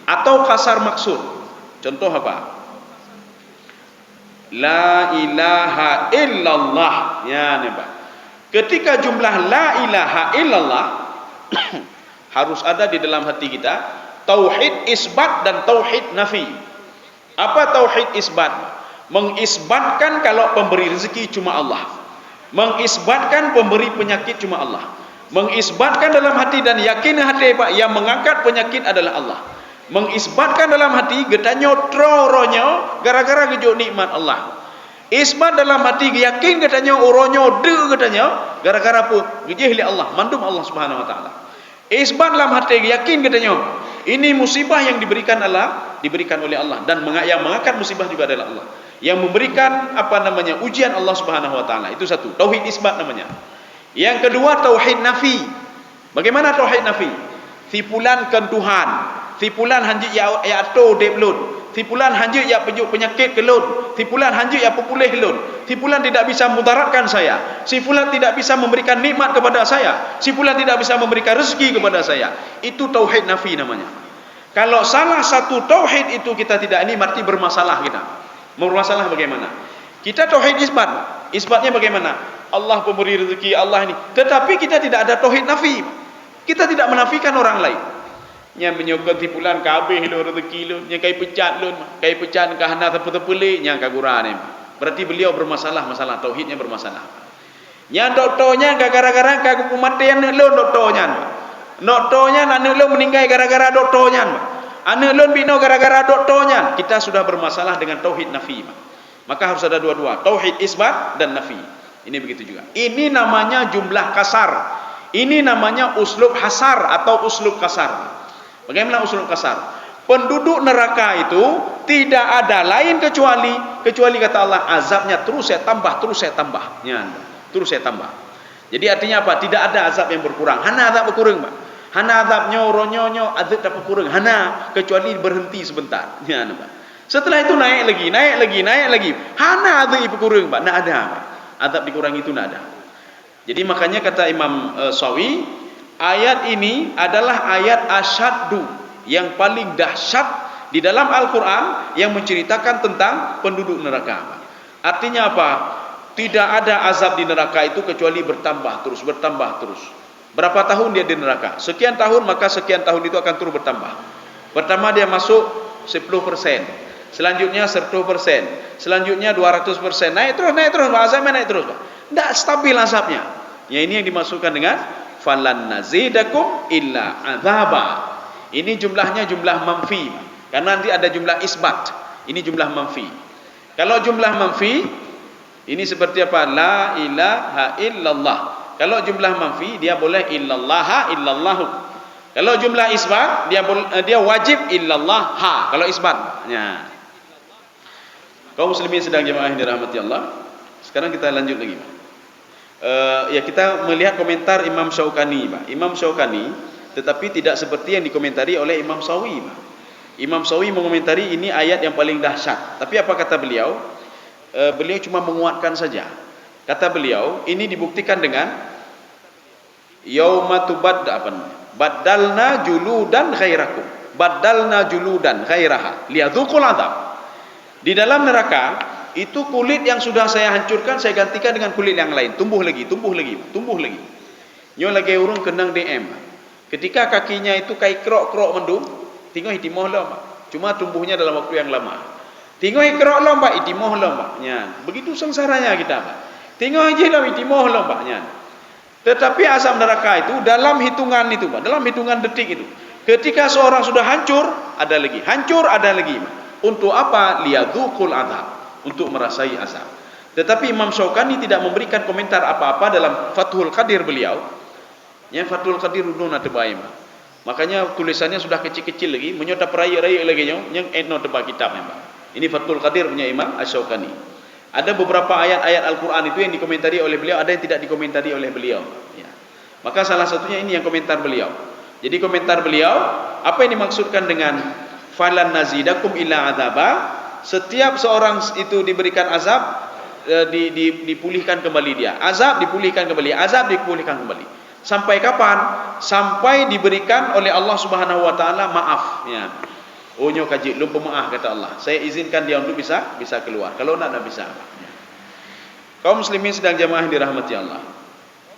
atau kasar maksud. Contoh apa? La ilaha illallah. Ya, nih, Pak. Ketika jumlah la ilaha illallah harus ada di dalam hati kita tauhid isbat dan tauhid nafi. Apa tauhid isbat? Mengisbatkan kalau pemberi rezeki cuma Allah, mengisbatkan pemberi penyakit cuma Allah, mengisbatkan dalam hati dan yakin hati, Pak, yang mengangkat penyakit adalah Allah, mengisbatkan dalam hati getanyo troronyo gara-gara gejo nikmat Allah, isbat dalam hati yakin getanyo uronyo de getanyo gara-gara apa gejih li Allah, mandum Allah Subhanahu wa taala, isbat dalam hati yakin getanyo ini musibah yang diberikan oleh Allah, dan yang mengangkat musibah juga adalah Allah. Yang memberikan ujian Allah Subhanahu wa taala. Itu satu, tauhid isbat namanya. Yang kedua tauhid nafi. Bagaimana tauhid nafi? Sipulan kan Tuhan, sipulan hanji ya ato deblun, sipulan hanji ya penyakit kelun, sipulan hanji ya pepulih lun, sipulan tidak bisa mudaratkan saya, sipulan tidak bisa memberikan nikmat kepada saya, sipulan tidak bisa memberikan rezeki kepada saya. Itu tauhid nafi namanya. Kalau salah satu tauhid itu kita tidak ini, berarti bermasalah kita. Bermasalah bagaimana? Kita tauhid isbat. Isbatnya bagaimana? Allah pemberi rezeki, Allah ini. Tetapi kita tidak ada tauhid nafi. Kita tidak menafikan orang lain. nya menyokot tipulan kabeh lo rezeki lo, nya kai pecat lo, kai pecat ka hana tepu-tepuli nya kagurane. Berarti beliau bermasalah, masalah tauhidnya bermasalah. Nya doktornya gara-gara ka kematian lo doktornya. Doktornya anak lo meninggal gara-gara doktornya. Anak lo bino gara-gara doktornya. Kita sudah bermasalah dengan tauhid nafi. Maka harus ada dua-dua, tauhid isbat dan nafi. Ini begitu juga. Ini namanya jumlah kasar. Ini namanya uslub hasar atau uslub kasar. Bagaimana uslub kasar? Penduduk neraka itu tidak ada lain kecuali kata Allah, azabnya terus saya tambah, terus saya tambah. Ya, terus saya tambah. Jadi artinya apa? Tidak ada azab yang berkurang. Hana azab berkurang, Pak. Hana azab nyo azab tak berkurang. Hana kecuali berhenti sebentar. Ya, Pak. Setelah itu naik lagi. Hana azab berkurang, Pak. Tidak ada, Pak. Azab dikurangi itu tidak ada. Jadi makanya kata Imam Sawi, ayat ini adalah ayat asyaddu, yang paling dahsyat di dalam Al-Quran yang menceritakan tentang penduduk neraka. Artinya apa? Tidak ada azab di neraka itu kecuali bertambah terus. Berapa tahun dia di neraka? Sekian tahun, maka sekian tahun itu akan terus bertambah. Pertama dia masuk 10%, selanjutnya 100%, selanjutnya 200%, naik terus, azabnya naik terus. Tidak stabil azabnya. Ya, ini yang dimasukkan dengan falan nazidakum illa azaba. Ini jumlahnya jumlah manfi, karena nanti ada jumlah isbat. Ini jumlah manfi. Kalau jumlah manfi, ini seperti apa? La ilaha illallah. Kalau jumlah manfi, dia boleh illallaha illallahu. Kalau jumlah isbat, dia wajib illallaha. Kalau isbat, ya. Kaum muslimin sedang jemaah yang dirahmati Allah. Sekarang kita lanjut lagi, Pak. Ya, kita melihat komentar Imam Syaukani, Pak. Imam Syaukani tetapi tidak seperti yang dikomentari oleh Imam Sawi. Imam Sawi mengomentari ini ayat yang paling dahsyat. Tapi apa kata beliau? Beliau cuma menguatkan saja. Kata beliau, ini dibuktikan dengan yauma badalna juludan ghairakum. Badalna juludan ghairaha liyadzuqul adzab. Di dalam neraka itu kulit yang sudah saya hancurkan saya gantikan dengan kulit yang lain, tumbuh lagi. Nyo lagi urung kenang DM. Ketika kakinya itu kai krok mendung, tinggal itimoh lama. Cuma tumbuhnya dalam waktu yang lama. Tinggal krok lama, itimoh lama. Ya, begitu sengsaranya kita, Pak. Tinggal aja lah itimoh lama. Ya. Tetapi azab neraka itu dalam hitungan itu, Pak, dalam hitungan detik itu. Ketika seorang sudah hancur, ada lagi. Hancur, ada lagi. Untuk apa? Liyadzuqul adzab, untuk merasai azab. Tetapi Imam Syaukani tidak memberikan komentar apa-apa dalam Fathul Qadir beliau. Ya, Fathul Qadir udun terbaik. Makanya tulisannya sudah kecil-kecil lagi, menyota peraya-raya lagi yang etno tebak kitabnya, Pak. Ini Fathul Qadir punya Imam Asy-Syaukani. Ada beberapa ayat-ayat Al-Qur'an itu yang dikomentari oleh beliau, ada yang tidak dikomentari oleh beliau. Ya. Maka salah satunya ini yang komentar beliau. Jadi komentar beliau, apa yang dimaksudkan dengan falan nazidakum illa adzaba? Setiap seorang itu diberikan azab, dipulihkan kembali dia. Azab dipulihkan kembali. Sampai kapan? Sampai diberikan oleh Allah Subhanahu wa taala maaf, ya. Oh nyo kaji lu pemaaf kata Allah. Saya izinkan dia untuk bisa keluar. Kalau tidak bisa. Ya. Kaum muslimin sedang jamaah dirahmati Allah.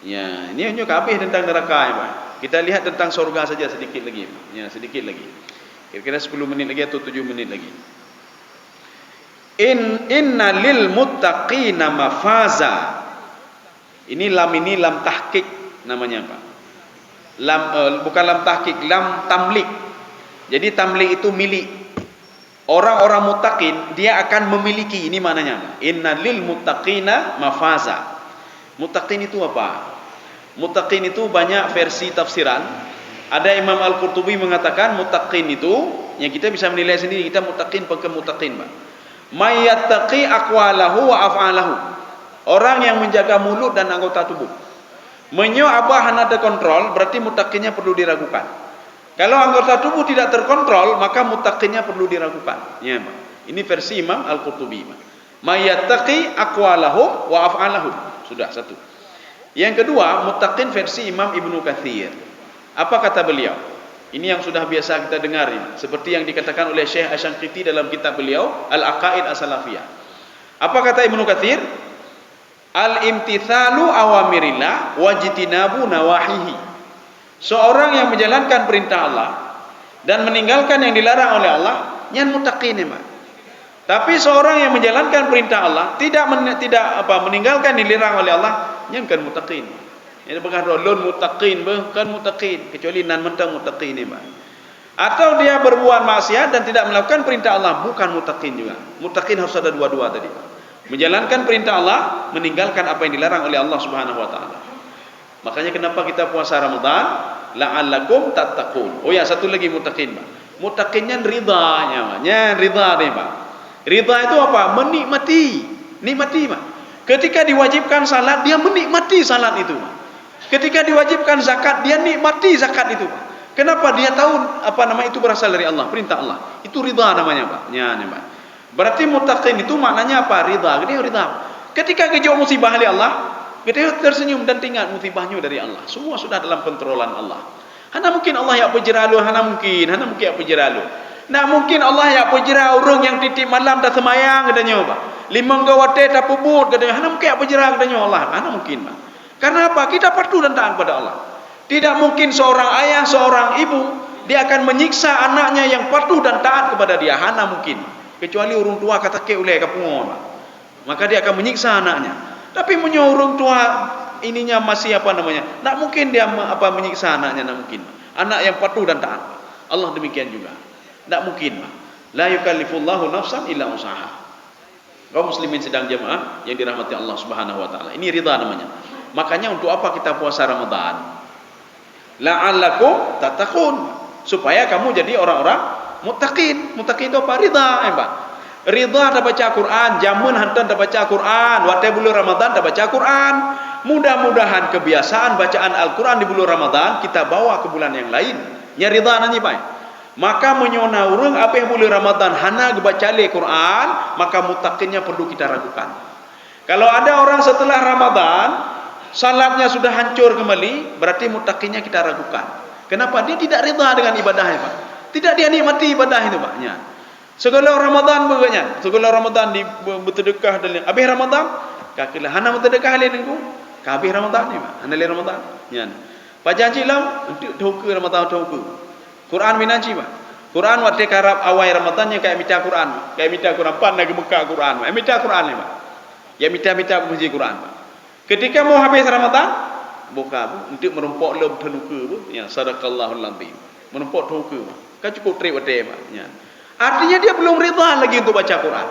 Ya, ini nyo kabeh tentang neraka, ya, Pak. Kita lihat tentang surga saja sedikit lagi. Ya, sedikit lagi. Kira-kira 10 menit lagi atau 7 menit lagi. Inna lil muttaqina mafaza. Ini lam tahqiq namanya, Pak. Bukan lam tahqiq, lam tamlik. Jadi tamlik itu milik. Orang-orang muttaqin dia akan memiliki, ini maknanya. Innalil muttaqina mafaza. Muttaqin itu apa? Muttaqin itu banyak versi tafsiran. Ada Imam Al-Qurtubi mengatakan muttaqin itu, yang kita bisa menilai sendiri kita muttaqin pakai muttaqin, Pak. Mayyattaqi aqwalahu wa af'alahu. Orang yang menjaga mulut dan anggota tubuh. Menyo abah hana terkontrol, berarti muttaqinnya perlu diragukan. Kalau anggota tubuh tidak terkontrol, maka muttaqinnya perlu diragukan. Ya, ini versi Imam Al-Qurtubi. Mayyattaqi aqwalahu wa af'alahu. Sudah satu. Yang kedua, muttaqin versi Imam Ibnu Katsir. Apa kata beliau? Ini yang sudah biasa kita dengar ini, seperti yang dikatakan oleh Syekh Asy-Syanqiti dalam kitab beliau Al-Aqaid As-Salafiyah. Apa kata Ibnu Katsir? Al-imtithalu awamirillah wajtinabu nawahihi. Seorang yang menjalankan perintah Allah, dan meninggalkan yang dilarang oleh Allah, nyan muttaqin ya, Pak. Tapi seorang yang menjalankan perintah Allah, tidak meninggalkan yang dilarang oleh Allah, nyan kan muttaqin. Ini bukan lon muttaqin, bukan muttaqin, kecuali nan mentang muttaqin ni, Pak. Atau dia berbuat maksiat dan tidak melakukan perintah Allah, bukan muttaqin juga. Muttaqin harus ada dua-dua tadi, Pak. Menjalankan perintah Allah, meninggalkan apa yang dilarang oleh Allah Subhanahu wa taala. Makanya kenapa kita puasa Ramadan? La'allakum tattaqun. Oh ya, satu lagi muttaqin, Pak. Muttaqinnya ridanya, Pak. Nya ridha ni, Pak. Ridha itu apa? Menikmati. Nikmati, Pak. Ketika diwajibkan salat, dia menikmati salat itu, Pak. Ketika diwajibkan zakat, dia nikmati zakat itu, Pak. Kenapa? Dia tahu itu berasal dari Allah, perintah Allah. Itu ridha namanya, Pak. Ya, nih, Pak. Berarti muttaqin itu maknanya apa? Ridha. Dia ridha. Ketika kejauh musibah dari Allah, dia tersenyum dan ingat musibahnya dari Allah. Semua sudah dalam kontrolan Allah. Hana mungkin Allah yang pejeralu, hana mungkin yang pejeralu. Nah mungkin Allah yang pejera orang yang titip malam dah semayang katanya, Pak. Limang gawate tak pubut katanya, hana mungkin yang pejera katanya Allah. Hana mungkin, Pak. Karena apa? Kita patuh dan taat pada Allah. Tidak mungkin seorang ayah, seorang ibu dia akan menyiksa anaknya yang patuh dan taat kepada dia. Hana mungkin. Kecuali orang tua kata ke oleh kapungon, Pak. Maka dia akan menyiksa anaknya. Tapi punya orang tua ininya masih tak mungkin dia menyiksa anaknya, tak mungkin. Anak yang patuh dan taat. Allah demikian juga. Tak mungkin, Pak. La yukallifullahu nafsan illa usaha. Kaum muslimin sedang jemaah yang dirahmati Allah Subhanahu wa taala. Ini ridha namanya. Makanya untuk apa kita puasa Ramadan? La'allakum tattaqun. Supaya kamu jadi orang-orang muttaqin. Muttaqin itu apa? Ridha, Pak. Ridha dah baca Quran, jamun hantan dah baca Quran, waktu bulan Ramadan dah baca Quran. Mudah-mudahan kebiasaan bacaan Al-Quran di bulan Ramadan kita bawa ke bulan yang lain. Nya ridha nanti, Pak. Maka menyona urang apa yang bulan Ramadan hana baca Quran, maka muttaqinnya perlu kita ragukan. Kalau ada orang setelah Ramadan salatnya sudah hancur kembali, berarti muttaqinnya kita ragukan. Kenapa? Dia tidak ridha dengan ibadahnya, Pak. Tidak dia nikmati ibadah itu, Pak. Ya. Segala Ramadan beganya, segala Ramadan di bersedekah dan habis Ramadan, kakilah hana bersedekah lain ku. Habis Ramadan ni, Pak. Hana lain Ramadan. Ya. Pak janji lam untuk dhauke Ramadan dhauke. Quran minanci, Pak. Quran waktu karab awal Ramadan yang kayak minta Quran, kayak minta Quran pan lagi buka Quran, minta Quran ni, Pak. Ya minta puji Quran, Pak. Ketika mau habis Ramadan, buka untuk merumpok lem terluka, ya sadaqallahul azim. Merumpok terluka, Pak. Kan cukup trip wate, Pak. Ya. Artinya dia belum ridha lagi untuk baca Quran.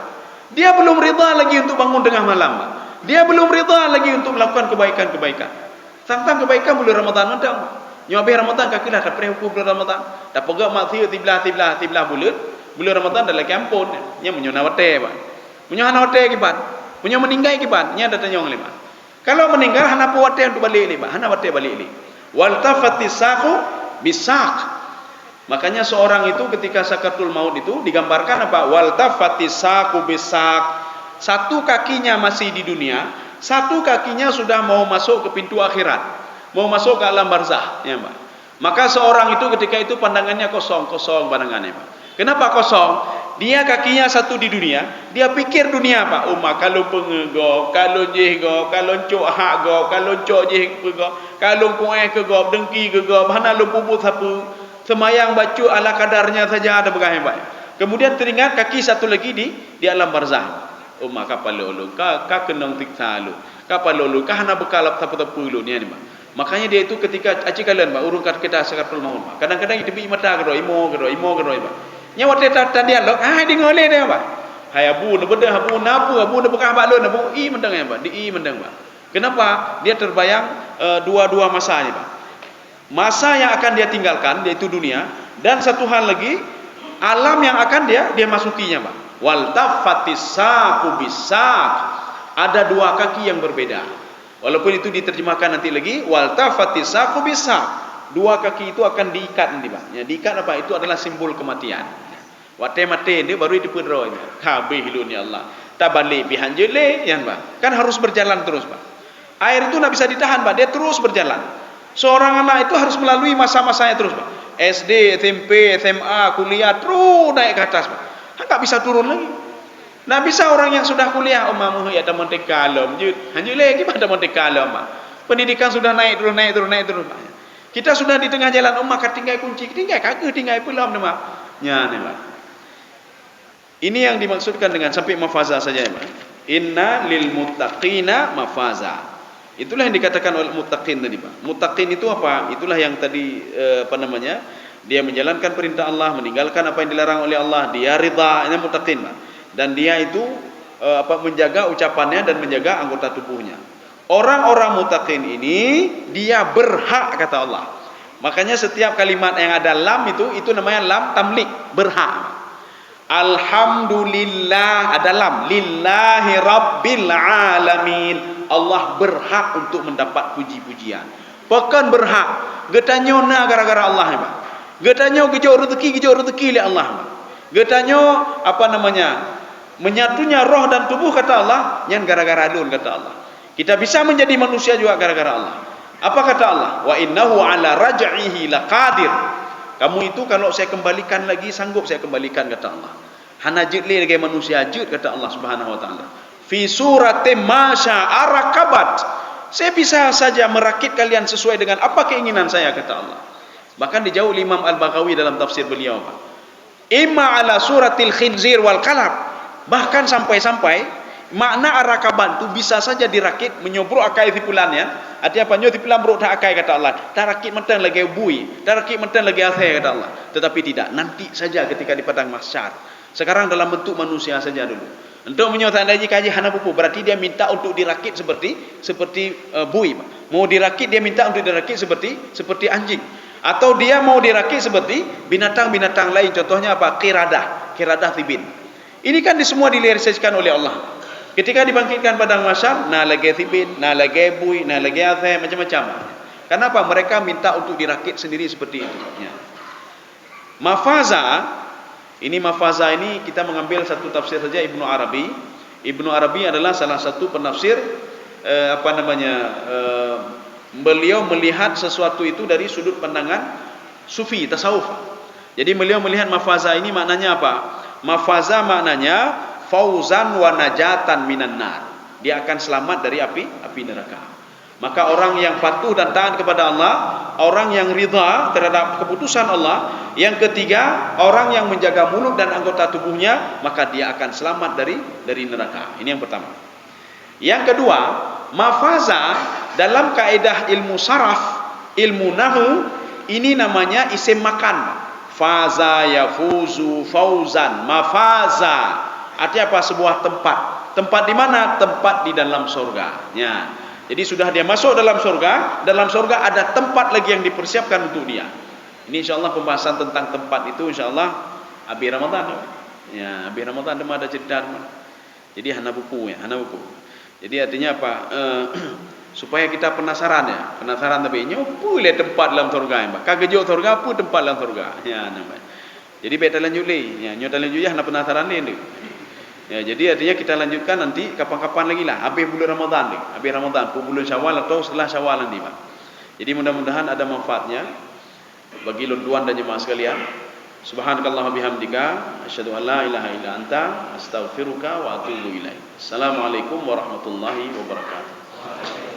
Dia belum ridha lagi untuk bangun tengah malam, Pak. Dia belum ridha lagi untuk melakukan kebaikan-kebaikan. Tentang kebaikan bulan Ramadan mentang. Nyobeh Ramadan kakilah tak pernah hukum bulan Ramadan. Tak pegak maksiat tiblah bulan Ramadan dalam kampung. Nya menyona wate, Pak. Menyona wate kiban. Punya meninggal kiban. Nya datanya orang lima. Kalau meninggal hana pu wate untuk balik ni, Pak. Hana wate balik ni. Wal tafatis saku bisak. Makanya seorang itu ketika sakaratul maut itu digambarkan apa? Wal tafatis saku bisak. Satu kakinya masih di dunia, satu kakinya sudah mau masuk ke pintu akhirat. Mau masuk ke alam barzah, ya, Pak. Maka seorang itu ketika itu pandangannya kosong pandangannya, Pak. Kenapa kosong? Dia kakinya satu di dunia, dia pikir dunia, Pak. Kalau pengego, kalau jehgo, kalau cok hak go, kalau cok jeh go, kalau kueh ke go, dengki ke go, mana lu puput sapu, semayang bacu ala kadarnya saja ada begahe, Pak. Kemudian teringat kaki satu lagi di alam barzah. Kapal lu, ka kenang tiksa lu, kapal lu, ka hana bekalap tapu-tapu lu ni, Pak. Makanya dia itu ketika acikalan, Pak, urung kita sakaratul maut, Pak. Kadang-kadang itu bi mata ke imo ke Pak. Nya wate ta dialog, di ngole dia, Pak. Hai abu na beda abu na bekah Pak lu na bu i mendang, ya, Pak. Di i mendang, Pak. Kenapa? Dia terbayang dua masanya, Pak. Masa yang akan dia tinggalkan yaitu dunia, dan satu hal lagi alam yang akan dia masukinya, Pak. Wal tafatis saku bisak. Ada dua kaki yang berbeda. Walaupun itu diterjemahkan nanti lagi, wal tafatis saku bisak. Dua kaki itu akan diikat nanti, Pak. Ya, diikat apa? Itu adalah simbol kematian. Wate mate dia baru dipedro. Kabeh hilun ya Allah. Tabalik bihanjele, ya, Pak. Kan harus berjalan terus, Pak. Air itu tidak bisa ditahan, Pak. Dia terus berjalan. Seorang anak itu harus melalui masa-masanya terus, Pak. SD, SMP, SMA, kuliah, terus naik ke atas, Pak. Enggak bisa turun lagi. Nah bisa orang yang sudah kuliah, mamu ya teman tekalom, hanya lagi pada teman tekalom, Pak. Pendidikan sudah naik terus, Pak. Kita sudah di tengah jalan, maka tinggal kunci, tinggal kagak, tinggal pula nama. Ya, ni lah. Ini yang dimaksudkan dengan sampai mafaza saja ya, Pak. Inna lil muttaqina mafaza. Itulah yang dikatakan oleh muttaqin tadi, Pak. Muttaqin itu apa? Itulah yang tadi apa namanya? Dia menjalankan perintah Allah, meninggalkan apa yang dilarang oleh Allah, dia ridha, ini muttaqin, Pak. Dan dia itu menjaga ucapannya dan menjaga anggota tubuhnya. Orang-orang muttaqin ini dia berhak kata Allah. Makanya setiap kalimat yang ada lam itu namanya lam tamlik, berhak. Alhamdulillah ada lam, lillahi rabbil alamin. Allah berhak untuk mendapat puji-pujian. Bukan berhak getanyo na gara-gara Allah ya, Pak. Getanyo gejo rezeki oleh Allah, Pak. Getanyo apa namanya? Menyatunya roh dan tubuh kata Allah, yang gara-gara adun kata Allah. Kita bisa menjadi manusia juga gara-gara Allah. Apa kata Allah? Wa innahu ala raj'ihi laqadir. Kamu itu kalau saya kembalikan lagi sanggup saya kembalikan kata Allah. Hana jidli lagi manusia jid kata Allah Subhanahu wa taala. Fi suratim masya arakabat. Saya bisa saja merakit kalian sesuai dengan apa keinginan saya kata Allah. Bahkan dijauh Imam Al-Baghawi dalam tafsir beliau, Pak. Imma ala suratil khinzir wal kalab. Bahkan sampai-sampai makna arakaban itu bisa saja dirakit menyobrok akai tipulannya. Artinya apa? Nyo tipulan brok tak akai kata Allah. Tarakit mentang lagi bui, tarakit mentang lagi asai kata Allah. Tetapi tidak, nanti saja ketika di padang mahsyar. Sekarang dalam bentuk manusia saja dulu. Untuk menyatakan kaji hana pupu, berarti dia minta untuk dirakit seperti bui. Mau dirakit dia minta untuk dirakit seperti anjing. Atau dia mau dirakit seperti binatang-binatang lain. Contohnya apa? Qiradah tibin. Ini kan semua direalisasikan oleh Allah. Ketika dibangkitkan padang mahsyar, na lagi tibin, na lagi bui, na lagi azai, macam-macam. Kenapa? Mereka minta untuk dirakit sendiri seperti itu. Ya. Mafaza ini kita mengambil satu tafsir saja Ibnu Arabi. Ibnu Arabi adalah salah satu penafsir beliau melihat sesuatu itu dari sudut pandangan sufi, tasawuf. Jadi beliau melihat mafaza ini maknanya apa? Mafaza maknanya fauzan wa najatan minan nar. Dia akan selamat dari api neraka. Maka orang yang patuh dan taat kepada Allah, orang yang ridha terhadap keputusan Allah, yang ketiga, orang yang menjaga mulut dan anggota tubuhnya, maka dia akan selamat dari neraka. Ini yang pertama. Yang kedua, mafaza dalam kaidah ilmu saraf, ilmu nahu, ini namanya isim makan. Faza yafuzu fauzan, mafaza. Artinya apa? Sebuah tempat. Tempat di mana? Tempat di dalam surga. Ya. Jadi sudah dia masuk dalam surga ada tempat lagi yang dipersiapkan untuk dia. Ini insyaallah pembahasan tentang tempat itu insyaallah habis Ramadan. Ya, habis Ramadan ada cerita. Jadi hana buku. Jadi artinya apa? Supaya kita penasaran tapi nyopo le tempat dalam surga ya. Kagejok surga apa tempat dalam surga. Ya namanya. Jadi beta lanjut le. Ya nyoto lanjut ya hana penasaran le. Ya jadi artinya kita lanjutkan nanti kapan-kapan lagi lah. Habis bulan Ramadan bulan Syawal atau setelah Syawal nanti, Pak. Jadi mudah-mudahan ada manfaatnya bagi lunduan dan jemaah sekalian. Subhanakallah bihamdika asyhadu an la ilaha illa anta astaghfiruka wa atubu ilaik. Assalamualaikum warahmatullahi wabarakatuh.